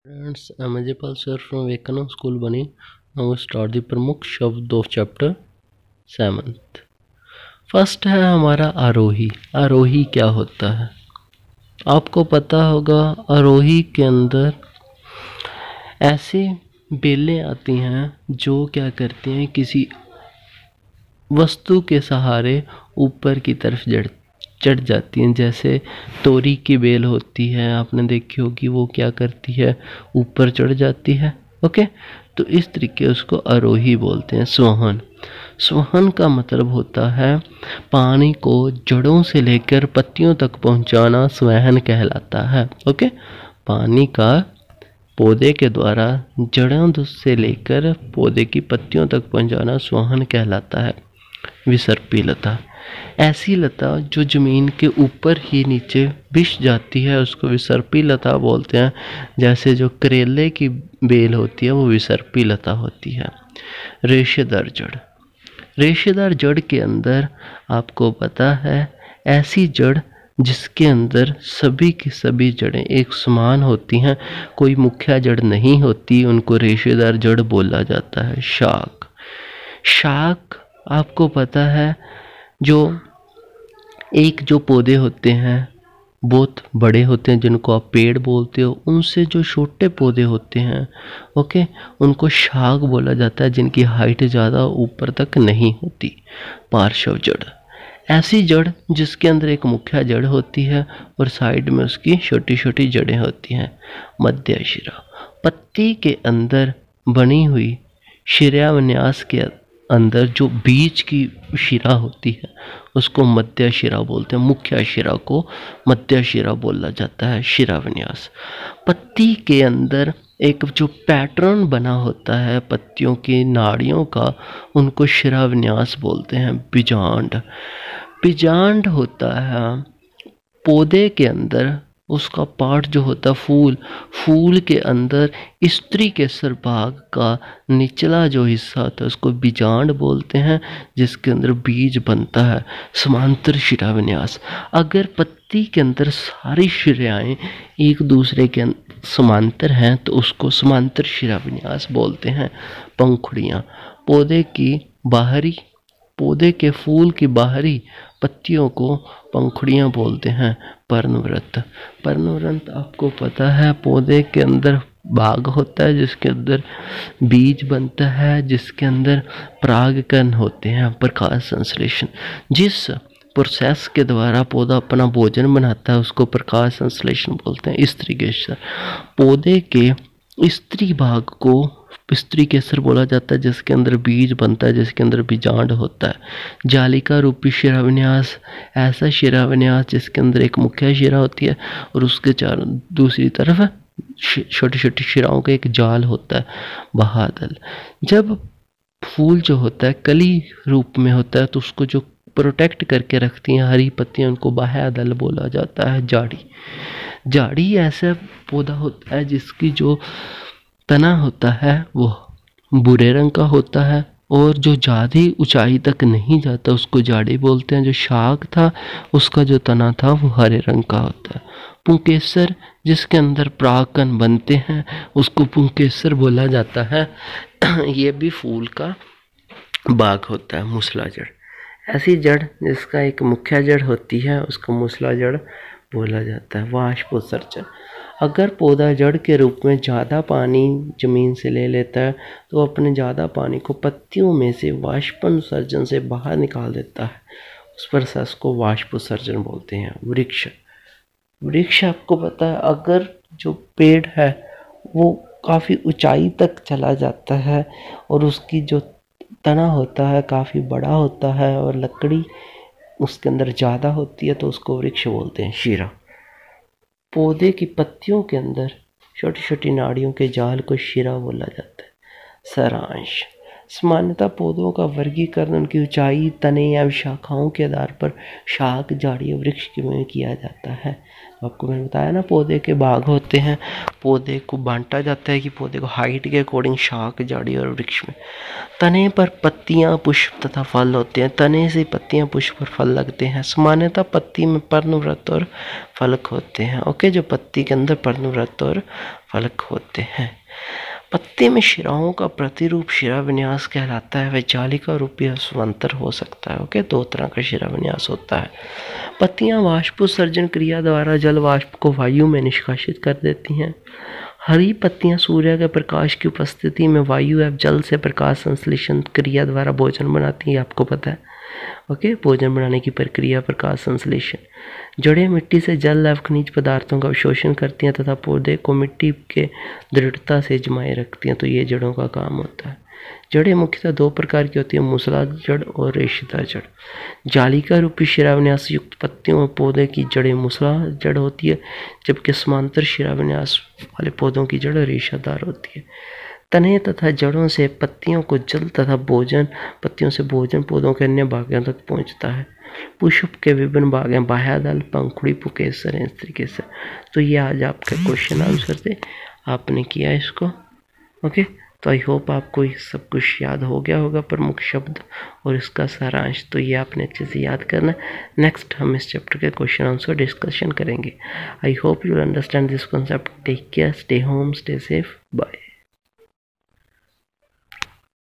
Friends, I'm Ajaypal sir from Vivekananda School Bani. Now we start the प्रमुख शब्द of chapter 7th. First है हमारा आरोही। आरोही क्या होता है आपको पता होगा। आरोही के अंदर ऐसी बेलें आती हैं जो क्या करती हैं, किसी वस्तु के सहारे ऊपर की तरफ चढ़ जाती हैं। जैसे तोरी की बेल होती है, आपने देखी होगी, वो क्या करती है, ऊपर चढ़ जाती है। ओके, तो इस तरीके उसको आरोही बोलते हैं। स्वहन, स्वहन का मतलब होता है पानी को जड़ों से लेकर पत्तियों तक पहुंचाना, स्वहन कहलाता है। ओके, पानी का पौधे के द्वारा जड़ों से लेकर पौधे की पत्तियों तक पहुंचाना स्वहन कहलाता है। विसर्पी लता, ऐसी लता जो जमीन के ऊपर ही नीचे बिछ जाती है उसको विसर्पी लता बोलते हैं। जैसे जो करेले की बेल होती है वो विसर्पी लता होती है। रेशेदार जड़, रेशेदार जड़ के अंदर आपको पता है ऐसी जड़ जिसके अंदर सभी की सभी जड़ें एक समान होती हैं, कोई मुख्य जड़ नहीं होती, उनको रेशेदार जड़ बोला जाता है। शाख, शाख आपको पता है जो पौधे होते हैं बहुत बड़े होते हैं जिनको आप पेड़ बोलते हो, उनसे जो छोटे पौधे होते हैं ओके, उनको शाख बोला जाता है, जिनकी हाइट ज़्यादा ऊपर तक नहीं होती। पार्श्व जड़, ऐसी जड़ जिसके अंदर एक मुख्य जड़ होती है और साइड में उसकी छोटी छोटी जड़ें होती हैं। मध्य शिरा, पत्ती के अंदर बनी हुई शिराविन्यास के अंदर जो बीच की शिरा होती है उसको मध्य शिरा बोलते हैं। मुख्य शिरा को मध्य शिरा बोला जाता है। शिराविन्यास, पत्ती के अंदर एक जो पैटर्न बना होता है पत्तियों की नाड़ियों का, उनको शिराविन्यास बोलते हैं। बीजांड, बीजांड होता है पौधे के अंदर उसका पार्ट जो होता है फूल, फूल के अंदर स्त्री के सरभाग का निचला जो हिस्सा होता है उसको बीजांड बोलते हैं, जिसके अंदर बीज बनता है। समांतर शिराविन्यास, अगर पत्ती के अंदर सारी शिराएं एक दूसरे के समांतर हैं तो उसको समांतर शिराविन्यास बोलते हैं। पंखुड़ियाँ, पौधे के फूल की बाहरी पत्तियों को पंखुड़ियाँ बोलते हैं। पर्णवृत्त, पर्णवृत्त आपको पता है पौधे के अंदर भाग होता है जिसके अंदर बीज बनता है, जिसके अंदर परागकण होते हैं। प्रकाश संश्लेषण, जिस प्रोसेस के द्वारा पौधा अपना भोजन बनाता है उसको प्रकाश संश्लेषण बोलते हैं। स्त्री केसर, पौधे के स्त्री भाग को स्त्री केसर बोला जाता है, जिसके अंदर बीज बनता है, जिसके अंदर बीजांड होता है। जालिका रूपी शिराविन्यास, ऐसा शिराविन्यास जिसके अंदर एक मुख्य शिरा होती है और उसके चारों दूसरी तरफ छोटी छोटी शिराओं का एक जाल होता है। बहादल, जब फूल जो होता है कली रूप में होता है तो उसको जो प्रोटेक्ट करके रखती हैं हरी पत्तियां, उनको बाह्यदल बोला जाता है। जाड़ी, जाड़ी ऐसा पौधा होता है जिसकी जो तना होता है वो भूरे रंग का होता है और जो ज़्यादा ऊंचाई तक नहीं जाता उसको जाड़ी बोलते हैं। जो शाख था उसका जो तना था वो हरे रंग का होता है। पुंकेसर, जिसके अंदर परागकण बनते हैं उसको पुंकेसर बोला जाता है। ये भी फूल का बाग होता है। मूसला जड़, ऐसी जड़ जिसका एक मुख्य जड़ होती है उसको मूसला जड़ बोला जाता है। वाष्पोत्सर्जन, अगर पौधा जड़ के रूप में ज़्यादा पानी ज़मीन से ले लेता है तो अपने ज़्यादा पानी को पत्तियों में से वाष्पोत्सर्जन से बाहर निकाल देता है, उस प्रोसेस को वाष्पोत्सर्जन बोलते हैं। वृक्ष, वृक्ष आपको पता है अगर जो पेड़ है वो काफ़ी ऊंचाई तक चला जाता है और उसकी जो तना होता है काफ़ी बड़ा होता है और लकड़ी उसके अंदर ज़्यादा होती है तो उसको वृक्ष बोलते हैं। शिरा, पौधे की पत्तियों के अंदर छोटी छोटी नाड़ियों के जाल को शिरा बोला जाता है। सारांश, सामान्यतः पौधों का वर्गीकरण उनकी ऊंचाई, तने या शाखाओं के आधार पर शाख, झाड़ी और वृक्ष में किया जाता है। आपको मैंने बताया ना, पौधे के भाग होते हैं, पौधे को बांटा जाता है कि पौधे को हाइट के अकॉर्डिंग शाख, झाड़ी और वृक्ष में। तने पर पत्तियां, पुष्प तथा फल होते हैं। तने से पत्तियां, पुष्प और फल लगते हैं। सामान्यतः पत्ती में पर्णवृत्त और फलक होते हैं। ओके, जो पत्ती के अंदर पर्णवृत्त और फलक होते हैं। पत्ते में शिराओं का प्रतिरूप शिरा विन्यास कहलाता है। वह जालिका रूपी या समांतर हो सकता है। ओके, दो तरह का शिरा विन्यास होता है। पत्तियां वाष्पोत्सर्जन क्रिया द्वारा जल वाष्प को वायु में निष्कासित कर देती हैं। हरी पत्तियां सूर्य के प्रकाश की उपस्थिति में वायु एवं जल से प्रकाश संश्लेषण क्रिया द्वारा भोजन बनाती है। आपको पता है। ओके, भोजन बनाने की प्रक्रिया प्रकाश संश्लेषण। जड़ें मिट्टी से जल एवं खनिज पदार्थों का अवशोषण करती हैं तथा पौधे को मिट्टी के दृढ़ता से जमाए रखती हैं। तो ये जड़ों का काम होता है। जड़ें मुख्यतः दो प्रकार की होती है, मूसलाधार जड़ और रेशेदार जड़। जालिका रूपी शिराविन्यास युक्त पत्तियों और पौधे की जड़ें मूसलाधार जड़ होती है, जबकि समांतर शिराविन्यास वाले पौधों की जड़ रेशेदार होती है। तने तथा जड़ों से पत्तियों को जल तथा भोजन, पत्तियों से भोजन पौधों के अन्य भागों तक पहुंचता है। पुष्प के विभिन्न भाग हैं, बाह्यदल, पंखुड़ी, पुकेसर हैं, इस तरीके से। तो ये आज आपके क्वेश्चन आंसर थे, आपने किया इसको। ओके, तो आई होप आपको सब कुछ याद हो गया होगा, प्रमुख शब्द और इसका सारांश। तो ये आपने अच्छे से याद करना। नेक्स्ट हम इस चैप्टर के क्वेश्चन आंसर डिस्कशन करेंगे। I hope you understand this concept. Take care, stay home, stay safe, bye.